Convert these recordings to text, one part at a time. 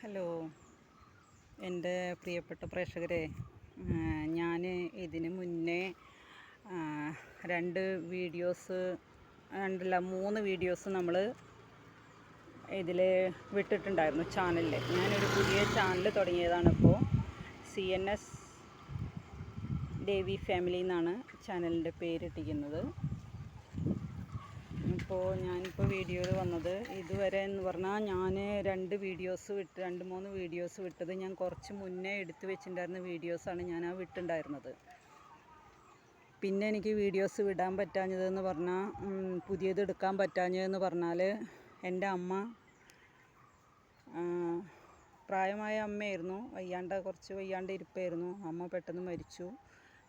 Hello എൻ്റെ പ്രിയപ്പെട്ട പ്രേക്ഷകരെ, ഞാൻ ഇതിന് മുന്നേ മൂന്ന് വീഡിയോസ് നമ്മൾ ഇതിൽ വിട്ടിട്ടുണ്ടായിരുന്നു ചാനലിൽ. ഞാനൊരു പുതിയ ചാനൽ തുടങ്ങിയതാണിപ്പോൾ. CNS ദേവി ഫാമിലി എന്നാണ് ചാനലിൻ്റെ പേരിട്ടിരിക്കുന്നത്. ഇപ്പോൾ ഞാനിപ്പോൾ വീഡിയോയിൽ വന്നത് ഇതുവരെ എന്ന് പറഞ്ഞാൽ ഞാൻ രണ്ട് മൂന്ന് വീഡിയോസ് വിട്ടത് ഞാൻ കുറച്ച് മുന്നേ എടുത്തു വെച്ചിട്ടുണ്ടായിരുന്ന വീഡിയോസാണ് ഞാൻ വിട്ടുണ്ടായിരുന്നത്. പിന്നെ എനിക്ക് വീഡിയോസ് വിടാൻ പറ്റാഞ്ഞതെന്ന് പറഞ്ഞാൽ പുതിയത് എടുക്കാൻ പറ്റാഞ്ഞതെന്ന് പറഞ്ഞാൽ എൻ്റെ അമ്മ പ്രായമായ അമ്മയായിരുന്നു, കുറച്ച് വയ്യാണ്ട് ഇരിപ്പായിരുന്നു. അമ്മ പെട്ടെന്ന് മരിച്ചു.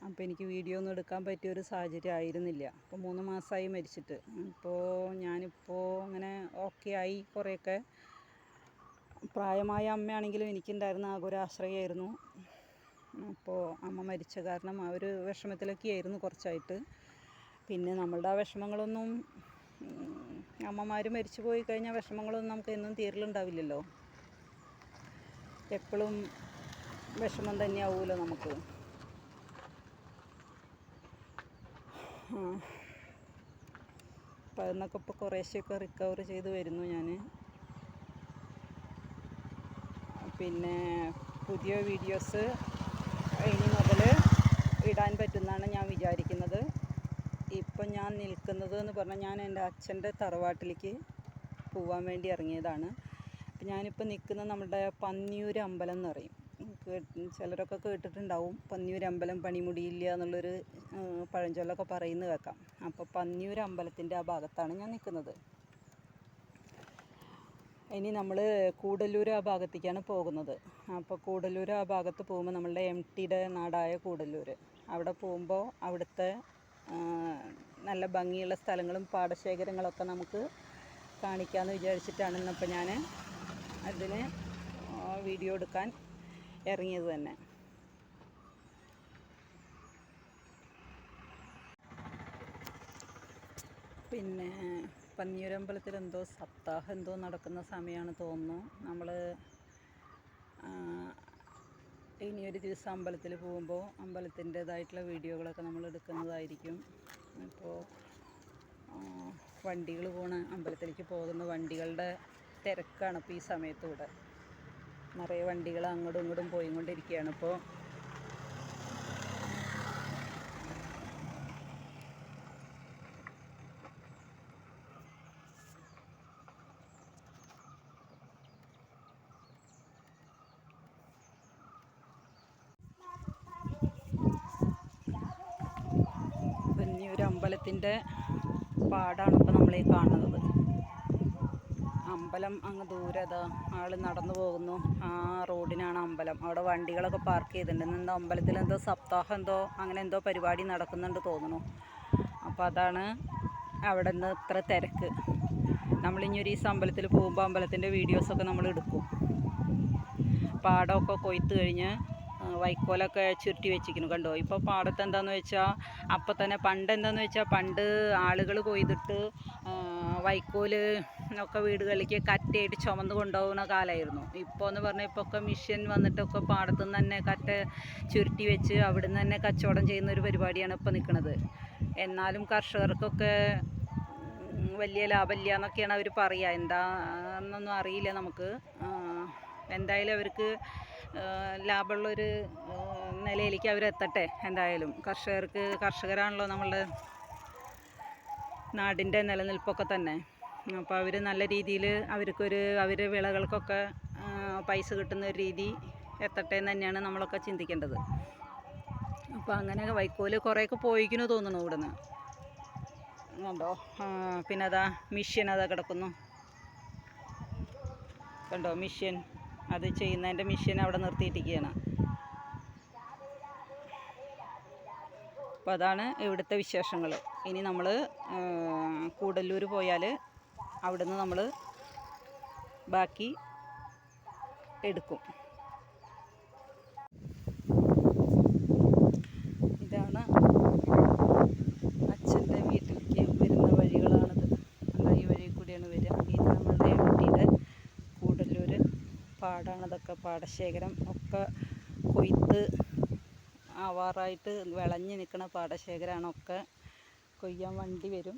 അപ്പോൾ എനിക്ക് വീഡിയോ ഒന്നും എടുക്കാൻ പറ്റിയൊരു സാഹചര്യം ആയിരുന്നില്ല. അപ്പോൾ 3 മാസമായി മരിച്ചിട്ട്. ഞാനിപ്പോൾ അങ്ങനെ ഓക്കെ ആയി. കുറേയൊക്കെ പ്രായമായ അമ്മയാണെങ്കിലും എനിക്കുണ്ടായിരുന്ന ആകെ ഒരു ആശ്രയമായിരുന്നു. അപ്പോൾ അമ്മ മരിച്ച കാരണം ആ ഒരു വിഷമത്തിലൊക്കെ ആയിരുന്നു കുറച്ചായിട്ട്. പിന്നെ നമ്മളുടെ ആ വിഷമങ്ങളൊന്നും അമ്മമാർ മരിച്ചു പോയി കഴിഞ്ഞാൽ വിഷമങ്ങളൊന്നും നമുക്ക് എന്നും തീരലുണ്ടാവില്ലല്ലോ. എപ്പോഴും വിഷമം തന്നെയാവുമല്ലോ നമുക്ക്. അപ്പം അതിന്നൊക്കെ ഇപ്പോൾ കുറേശ്ശെയൊക്കെ റിക്കവർ ചെയ്ത് വരുന്നു ഞാൻ. പിന്നെ പുതിയ വീഡിയോസ് ഇനി മുതൽ ഇടാൻ പറ്റുമെന്നാണ് ഞാൻ വിചാരിക്കുന്നത്. ഇപ്പം ഞാൻ നിൽക്കുന്നത് എന്ന് പറഞ്ഞാൽ ഞാൻ എൻ്റെ അച്ഛൻ്റെ തറവാട്ടിലേക്ക് പോകാൻ വേണ്ടി ഇറങ്ങിയതാണ്. അപ്പം ഞാനിപ്പോൾ നിൽക്കുന്നത് നമ്മുടെ പന്നിയൂർ അമ്പലം എന്ന് പറയും. ചിലരൊക്കെ കേട്ടിട്ടുണ്ടാവും, പന്നിയൂർ അമ്പലം പണിമുടിയില്ല എന്നുള്ളൊരു പഴഞ്ചൊല്ലൊക്കെ പറയുന്നത് കേൾക്കാം. അപ്പോൾ പന്നിയൂർ അമ്പലത്തിൻ്റെ ആ ഭാഗത്താണ് ഞാൻ നിൽക്കുന്നത്. ഇനി നമ്മൾ കൂടല്ലൂർ ആ ഭാഗത്തേക്കാണ് പോകുന്നത്. അപ്പോൾ കൂടല്ലൂർ ആ ഭാഗത്ത് പോകുമ്പോൾ നമ്മളുടെ MTയുടെ നാടായ കൂടല്ലൂർ അവിടെ പോകുമ്പോൾ അവിടുത്തെ നല്ല ഭംഗിയുള്ള സ്ഥലങ്ങളും പാടശേഖരങ്ങളൊക്കെ നമുക്ക് കാണിക്കാമെന്ന് വിചാരിച്ചിട്ടാണ് ഇന്നിപ്പോൾ ഞാൻ അതിന് വീഡിയോ എടുക്കാൻ ഇറങ്ങിയത് തന്നെ. പിന്നെ പന്നിയൂരമ്പലത്തിൽ എന്തോ സപ്താഹം എന്തോ നടക്കുന്ന സമയമാണ് തോന്നുന്നു. നമ്മൾ ഇനിയൊരു ദിവസം അമ്പലത്തിൽ പോകുമ്പോൾ അമ്പലത്തിൻ്റേതായിട്ടുള്ള വീഡിയോകളൊക്കെ നമ്മൾ എടുക്കുന്നതായിരിക്കും. ഇപ്പോൾ വണ്ടികൾ അമ്പലത്തിലേക്ക് പോകുന്ന വണ്ടികളുടെ തിരക്കാണ് ഇപ്പോൾ ഈ സമയത്ത്. ഇവിടെ നിറയെ വണ്ടികൾ അങ്ങോട്ടും ഇങ്ങോട്ടും പോയിക്കൊണ്ടിരിക്കുകയാണ് ഇപ്പോൾ. പന്നിയൂർ അമ്പലത്തിൻ്റെ പാടാണ് ഇപ്പോൾ നമ്മളീ കാണുന്നത്. അമ്പലം അങ്ങ് ദൂരെ ആൾ നടന്നു പോകുന്നു. ആ റോഡിനാണ് അമ്പലം. അവിടെ വണ്ടികളൊക്കെ പാർക്ക് ചെയ്തിട്ടുണ്ട്. എന്തോ അമ്പലത്തിൽ എന്തോ സപ്താഹം എന്തോ അങ്ങനെ എന്തോ പരിപാടി നടക്കുന്നുണ്ട് തോന്നുന്നു. അപ്പോൾ അതാണ് അവിടെ നിന്ന് ഇത്ര തിരക്ക്. നമ്മളിനി ഒരു ദിവസം അമ്പലത്തിൽ പോകുമ്പോൾ അമ്പലത്തിൻ്റെ വീഡിയോസൊക്കെ നമ്മൾ എടുക്കും. പാടമൊക്കെ കൊയ്ത്ത് കഴിഞ്ഞ് വൈക്കോലൊക്കെ ചുരുട്ടി വെച്ചിരിക്കുന്നു, കണ്ടോ. ഇപ്പോൾ പാടത്ത് എന്താണെന്ന് വെച്ചാൽ പണ്ട് ആളുകൾ കൊയ്തിട്ട് വൈക്കോല് ഒക്കെ വീടുകളിലേക്ക് കറ്റയായിട്ട് ചുമന്ന് കൊണ്ടുപോകുന്ന കാലമായിരുന്നു. ഇപ്പോൾ എന്ന് പറഞ്ഞാൽ ഇപ്പോൾ ഒക്കെ മിഷ്യൻ വന്നിട്ടൊക്കെ പാടത്തു നിന്ന് തന്നെ കറ്റ ചുരുട്ടി വെച്ച് അവിടെ നിന്ന് തന്നെ കച്ചവടം ചെയ്യുന്ന ഒരു പരിപാടിയാണ് ഇപ്പോൾ നിൽക്കുന്നത്. എന്നാലും കർഷകർക്കൊക്കെ വലിയ ലാഭമില്ല എന്നൊക്കെയാണ് അവർ പറയുക. എന്താണെന്നൊന്നും അറിയില്ല നമുക്ക്. എന്തായാലും അവർക്ക് ലാഭമുള്ളൊരു നിലയിലേക്ക് അവരെത്തട്ടെ. എന്തായാലും കർഷകരാണല്ലോ നമ്മളുടെ നാടിൻ്റെ നിലനിൽപ്പൊക്കെ തന്നെ. അപ്പോൾ അവർ നല്ല രീതിയിൽ അവരുടെ വിളകൾക്കൊക്കെ പൈസ കിട്ടുന്ന ഒരു രീതി എത്തട്ടെ എന്ന് തന്നെയാണ് നമ്മളൊക്കെ ചിന്തിക്കേണ്ടത്. അപ്പോൾ അങ്ങനെ വൈക്കോല് കുറേയൊക്കെ പോയിക്കുന്നു തോന്നുന്നു ഇവിടുന്ന്, കണ്ടോ. പിന്നെ അതാ മിഷ്യൻ കിടക്കുന്നു, കണ്ടോ. മിഷ്യൻ അത് ചെയ്യുന്നതിൻ്റെ മിഷ്യൻ അവിടെ നിർത്തിയിട്ടിരിക്കുകയാണ്. അപ്പോൾ അതാണ് ഇവിടുത്തെ വിശേഷങ്ങൾ. ഇനി നമ്മൾ കൂടല്ലൂർ പോയാൽ അവിടുന്ന് നമ്മൾ ബാക്കി എടുക്കും. ഇതാണ് അച്ഛൻ്റെ വീട്ടിലേക്ക് വരുന്ന വഴികളാണിത്. ഈ വഴി കൂടിയാണ് വരിക. ഇത് നമ്മളുടെ MTയുടെ കൂടല്ലൂർ പാടാണ് ഇതൊക്കെ. പാടശേഖരം ഒക്കെ കൊയ്ത്ത് ആവാറായിട്ട് വിളഞ്ഞ് നിൽക്കുന്ന പാടശേഖരമാണ്. ഒക്കെ കൊയ്യാൻ വണ്ടി വരും.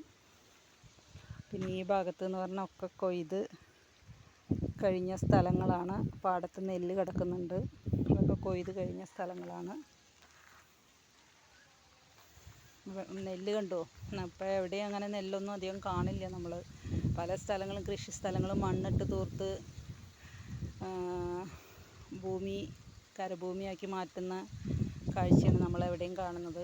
പിന്നെ ഈ ഭാഗത്ത് എന്ന് പറഞ്ഞാൽ ഒക്കെ കൊയ്ത് കഴിഞ്ഞ സ്ഥലങ്ങളാണ്. പാടത്ത് നെല്ല് കിടക്കുന്നുണ്ട്. അതൊക്കെ കൊയ്ത് കഴിഞ്ഞ സ്ഥലങ്ങളാണ്. നെല്ല് കണ്ടോ? അപ്പോൾ എവിടെയും അങ്ങനെ നെല്ലൊന്നും അധികം കാണില്ല. നമ്മൾ പല സ്ഥലങ്ങളും കൃഷി സ്ഥലങ്ങളും മണ്ണിട്ട് തൂർത്ത് ഭൂമി കരഭൂമിയാക്കി മാറ്റുന്ന കാഴ്ചയാണ് നമ്മളെവിടെയും കാണുന്നത്.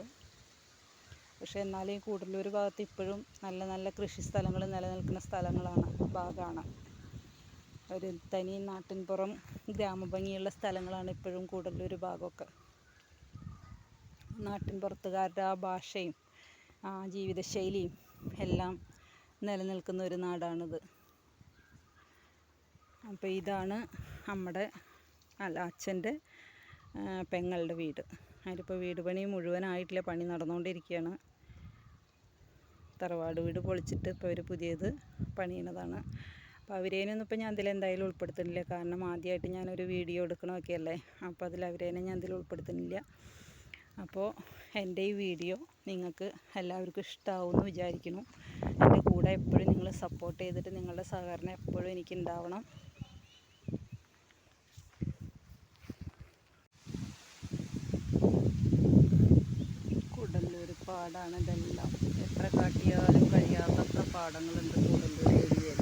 പക്ഷേ എന്നാലും ഈ കൂടല്ലൂർ ഭാഗത്ത് ഇപ്പോഴും നല്ല നല്ല കൃഷി സ്ഥലങ്ങൾ നിലനിൽക്കുന്ന ഭാഗമാണ്. ഒരു തനി നാട്ടിൻപുറം ഗ്രാമഭംഗിയുള്ള സ്ഥലങ്ങളാണ് ഇപ്പോഴും കൂടല്ലൂർ ഭാഗമൊക്കെ. നാട്ടിൻപുറത്തുകാരുടെ ആ ഭാഷയും ആ ജീവിതശൈലിയും എല്ലാം നിലനിൽക്കുന്ന ഒരു നാടാണിത്. അപ്പോൾ ഇതാണ് നമ്മുടെ അച്ഛൻ്റെ പെങ്ങളുടെ വീട്. അതിലിപ്പോൾ വീട് പണി മുഴുവനായിട്ടില്ല, പണി നടന്നുകൊണ്ടിരിക്കുകയാണ്. തറവാട് വീട് പൊളിച്ചിട്ട് ഇപ്പോൾ അവർ പുതിയത് പണിയണതാണ്. അപ്പോൾ അവരേനൊന്നും ഇപ്പോൾ ഞാൻ ഇതിലെന്തായാലും ഉൾപ്പെടുത്തുന്നില്ല. കാരണം ആദ്യമായിട്ട് ഞാനൊരു വീഡിയോ എടുക്കണമൊക്കെ അല്ലേ. അപ്പോൾ അവരേനെ ഞാൻ ഇതിൽ ഉൾപ്പെടുത്തുന്നില്ല. അപ്പോൾ എൻ്റെ ഈ വീഡിയോ നിങ്ങൾക്ക് എല്ലാവർക്കും ഇഷ്ടമാവുമെന്ന് വിചാരിക്കുന്നു. എൻ്റെ കൂടെ എപ്പോഴും നിങ്ങൾ സപ്പോർട്ട് ചെയ്തിട്ട് നിങ്ങളുടെ സഹകരണം എപ്പോഴും എനിക്കുണ്ടാവണം. കൂടല്ലൂർ പാടാണ് ഇതെല്ലാം. എത്ര കാട്ടിയാലും കഴിയാത്ത പാടങ്ങളുണ്ട് കൂടല്ലൂർ ഏരിയയിൽ.